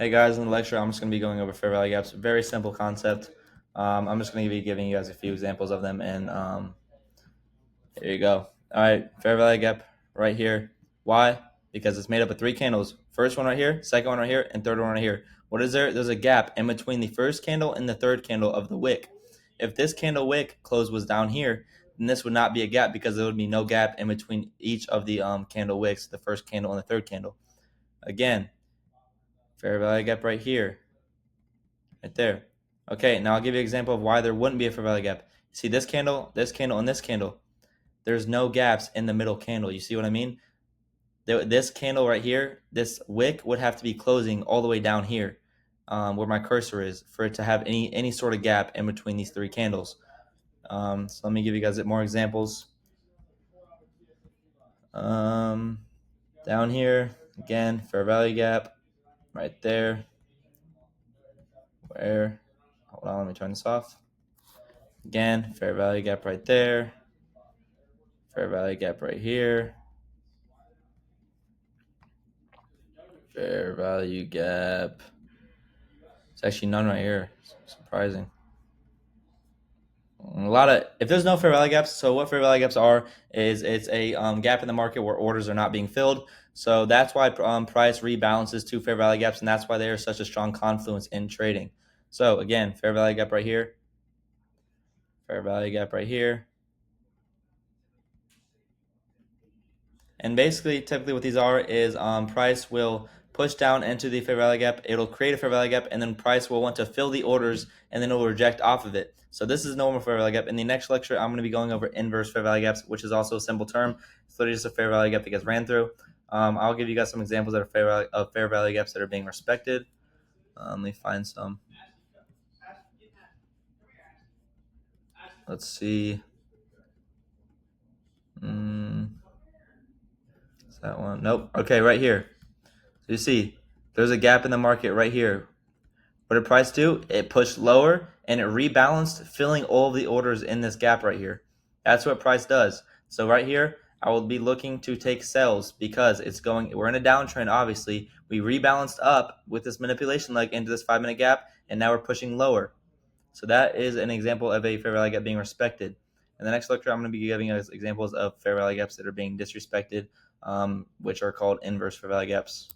Hey guys, in the lecture, I'm just going to be going over fair value gaps. Very simple concept. I'm just going to be giving you guys a few examples of them, and here you go. All right, fair value gap right here. Why? Because it's made up of three candles. First one right here, second one right here, and third one right here. What is there? There's a gap in between the first candle and the third candle of the wick. If this candle wick close was down here, then this would not be a gap because there would be no gap in between each of the candle wicks, the first candle and the third candle. Again, fair value gap right here. Right there. Okay, now I'll give you an example of why there wouldn't be a fair value gap. See this candle, and this candle. There's no gaps in the middle candle. You see what I mean? This candle right here, this wick would have to be closing all the way down here, where my cursor is, for it to have any sort of gap in between these three candles. So let me give you guys more examples. Down here, again, fair value gap, right there. Hold on, let me turn this off. Again, fair value gap right there. Fair value gap right here. Fair value gap. It's actually none right here. Surprising. If there's no fair value gaps, so what fair value gaps are is it's a gap in the market where orders are not being filled. So that's why price rebalances to fair value gaps, and that's why they are such a strong confluence in trading. So again, fair value gap right here. Fair value gap right here. And basically, typically what these are is price will push down into the fair value gap. It'll create a fair value gap, and then price will want to fill the orders, and then it'll reject off of it. So this is normal fair value gap. In the next lecture, I'm going to be going over inverse fair value gaps, which is also a simple term. It's literally just a fair value gap that gets ran through. I'll give you guys some examples that are fair value gaps that are being respected. Let me find some. Let's see. Is that one? Nope. Okay, right here. So you see, there's a gap in the market right here. What did price do? It pushed lower and it rebalanced, filling all of the orders in this gap right here. That's what price does. So right here, I will be looking to take sells because we're in a downtrend, obviously. We rebalanced up with this manipulation leg into this 5-minute gap, and now we're pushing lower. So that is an example of a fair value gap being respected. In the next lecture, I'm going to be giving us examples of fair value gaps that are being disrespected, which are called inverse fair value gaps.